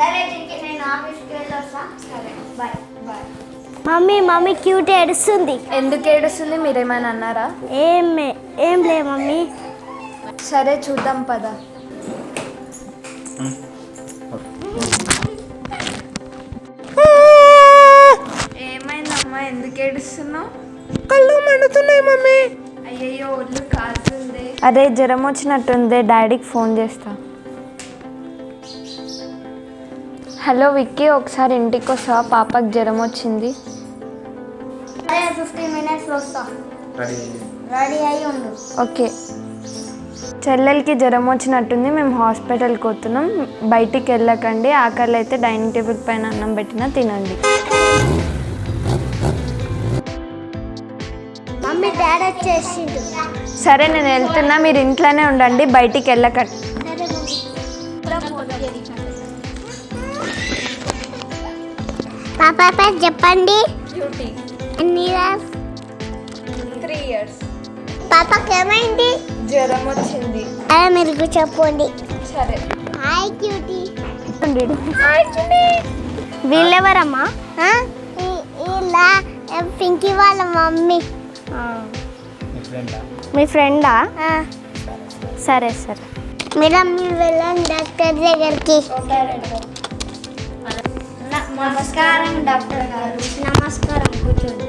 సరే చిక్కి, నేను ఆఫీస్కి వెళ్ళొస్తా. సరే బాయ్. బాయ్. మమ్మీ క్యూట్ ఏడుస్తుంది. ఎందుకు ఏడుస్తుంది? మీరేమైనా అన్నారా? ఏం లే మమ్మీ. సరే చూద్దాం పద. ఏమైందమ్మా, ఎందుకు ఏడుస్తున్నావు? కళ్ళు మండుతున్నాయి మమ్మీ. అయ్యయ్యో, ఒళ్ళు కాలుతుంది. అరే జ్వరం వచ్చినట్టుంది, డాడీకి ఫోన్ చేస్తా. హలో విక్కీ, ఒకసారి ఇంటికి వస్తావా? పాపకి జ్వరం వచ్చింది. 15 minutes వస్తా. రెడీ అయ్యి ఉండు. ఓకే. చెల్లెలకి జ్వరం వచ్చినట్టుంది, మేము హాస్పిటల్కి పోతున్నాం. బయటికి వెళ్ళకండి, ఆకలి అయితే డైనింగ్ టేబుల్ పైన అన్నం పెట్టినా తినండి. మమ్మీ డాడీ వచ్చేసిండు. సరే నేను వెళ్తున్నా, మీరు ఇంట్లోనే ఉండండి, బయటికి వెళ్ళకండి. పాప పేరు చెప్పండి. 3 years. పాపకి ఏమైంది? జ్వరం వచ్చింది. అదే మీరు చెప్పండి. సరే. Hi cutie. వీళ్ళెవరమ్మా? ఇలా పింకీ వాళ్ళ మమ్మీ. మీ ఫ్రెండా? సరే సరే. మేడం మీరు వెళ్ళండి డాక్టర్ దగ్గరికి. నమస్కారం డాక్టర్ గారు. నమస్కారం, కూర్చోండి.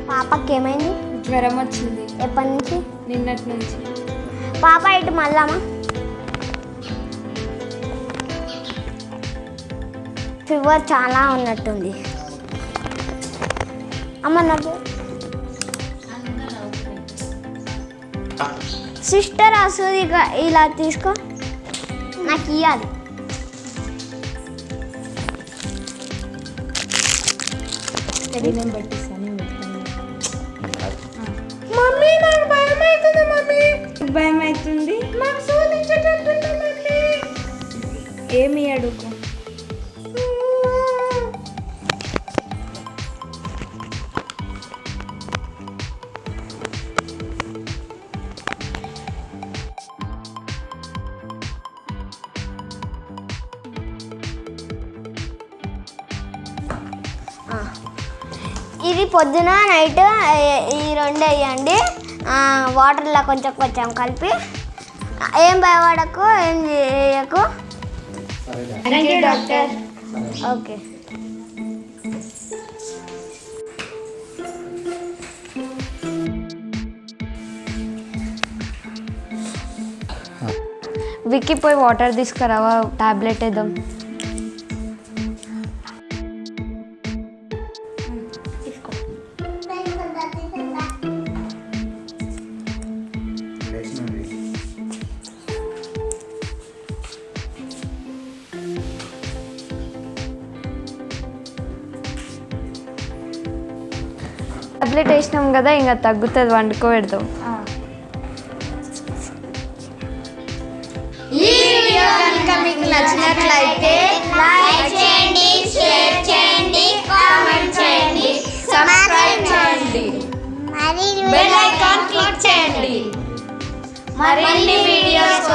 పాపకి ఏమైంది? జ్వరం వచ్చింది. ఎప్పటి నుంచి? నిన్నటి నుంచి. పాప ఇటు మళ్ళామా? ఫీవర్ చాలా ఉన్నట్టుంది. అమ్మ నాకు సిస్టర్ వస్తుంది, ఇలా తీసుకో, నాకు ఇవ్వాలి. మమ్మీ నాకు భయం అవుతుంది మమ్మీ. భయం అవుతుంది. నాకు సోలించేటట్టుంది మమ్మీ. ఏమి అడుగు. ఇది పొద్దున నైట్ ఈ రెండు వేయండి, వాటర్లో కొంచెం కొంచెం కలిపి. ఏం భయపడకు, ఏం చేయకు. డాక్టర్. ఓకే. విక్కీ పోయి వాటర్ తీసుకురావా, టాబ్లెట్ వేద్దాం. టాబ్లెట్ వేసినాం కదా, ఇంకా తగ్గుతుంది, వండుకోబెడదాం. ఈ వీడియో కనుక మీకు నచ్చినట్లయితే లైక్ చేయండి, షేర్ చేయండి, కామెంట్ చేయండి, సబ్స్క్రైబ్ చేయండి, బెల్ ఐకాన్ క్లిక్ చేయండి. మరిన్ని వీడియోస్